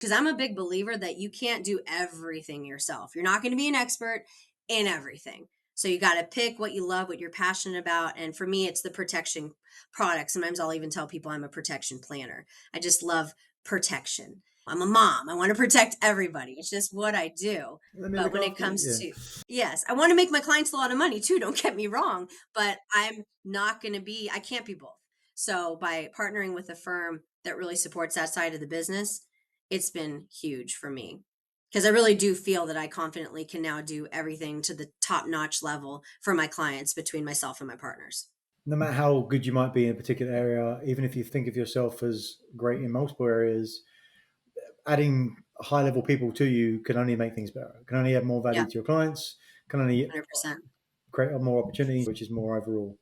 Because I'm a big believer that you can't do everything yourself. You're not going to be an expert in everything. So you got to pick what you love, what you're passionate about. And for me, it's the protection product. Sometimes I'll even tell people I'm a protection planner. I just love protection. I'm a mom. I want to protect everybody. It's just what I do. Let me But look when it after you. comes Yeah. to, yes, I want to make my clients a lot of money too. Don't get me wrong, but I'm not going to be, I can't be both. So by partnering with a firm that really supports that side of the business, it's been huge for me because I really do feel that I confidently can now do everything to the top notch level for my clients between myself and my partners. No matter how good you might be in a particular area, even if you think of yourself as great in multiple areas, adding high level people to you can only make things better. Can only add more value Yeah, to your clients. Can only 100%. create more opportunity, which is more overall.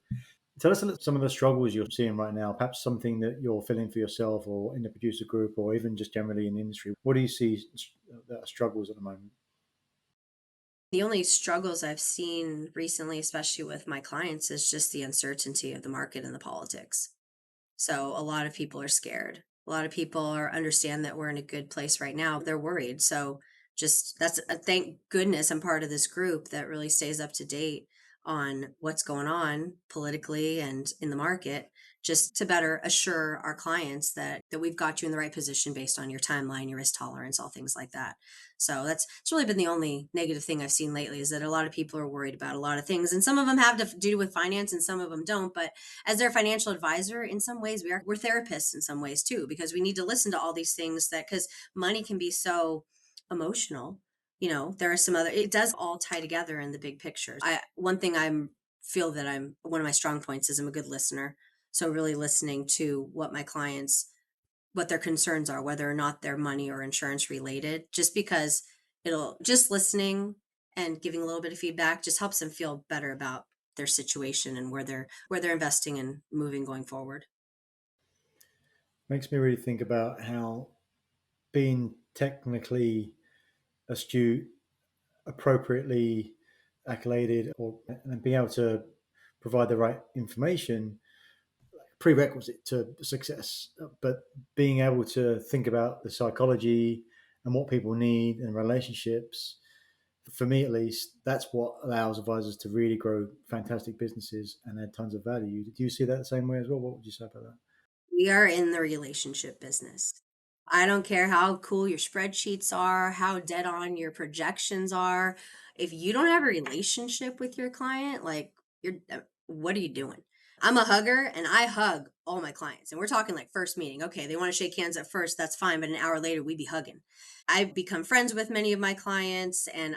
Tell us some of the struggles you're seeing right now. Perhaps something that you're feeling for yourself, or in the producer group, or even just generally in the industry. What do you see that are struggles at the moment? The only struggles I've seen recently, especially with my clients, is just the uncertainty of the market and the politics. So a lot of people are scared. A lot of people are understand that we're in a good place right now. They're worried. So just that's a thank goodness I'm part of this group that really stays up to date on what's going on politically and in the market, just to better assure our clients that we've got you in the right position based on your timeline, your risk tolerance, all things like that. So that's it's really been the only negative thing I've seen lately is that a lot of people are worried about a lot of things, and some of them have to do with finance, and some of them don't. But as their financial advisor, in some ways we're therapists in some ways too, because we need to listen to all these things that because money can be so emotional. There are some other it does all tie together in the big picture. I one thing I'm feel that I'm one of my strong points is I'm a good listener. So really listening to what their concerns are, whether or not they're money or insurance related, just because it'll just listening and giving a little bit of feedback just helps them feel better about their situation and where they're investing and moving going forward. Makes me really think about how being technically astute, appropriately accoladed, or and being able to provide the right information prerequisite to success. But being able to think about the psychology and what people need and relationships, for me at least, that's what allows advisors to really grow fantastic businesses and add tons of value. Do you see that the same way as well? What would you say about that? We are in the relationship business. I don't care how cool your spreadsheets are, how dead on your projections are. If you don't have a relationship with your client, like what are you doing? I'm a hugger and I hug all my clients. And we're talking like first meeting. Okay, they want to shake hands at first, that's fine, but an hour later we be hugging. I've become friends with many of my clients, and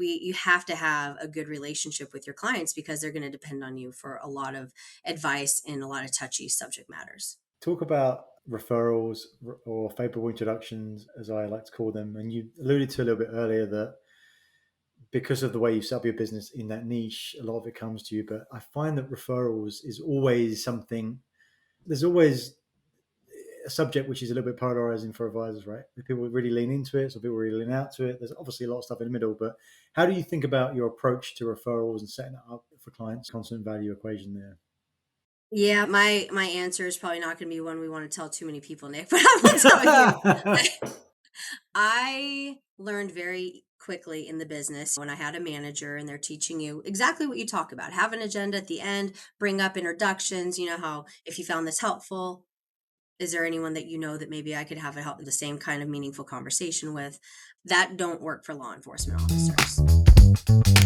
you have to have a good relationship with your clients because they're going to depend on you for a lot of advice in a lot of touchy subject matters. Talk about referrals or favorable introductions, as I like to call them. And you alluded to a little bit earlier that because of the way you set up your business in that niche, a lot of it comes to you. But I find that referrals is always something, there's always a subject which is a little bit polarizing for advisors, right? People really lean into it, so people really lean out to it. There's obviously a lot of stuff in the middle, but how do you think about your approach to referrals and setting it up for clients? Constant value equation there. Yeah, my answer is probably not going to be one we want to tell too many people, Nick, but I will tell you. I learned very quickly in the business when I had a manager and they're teaching you exactly what you talk about. Have an agenda at the end, bring up introductions, how if you found this helpful, is there anyone that you know that maybe I could have a help the same kind of meaningful conversation with? That don't work for law enforcement officers.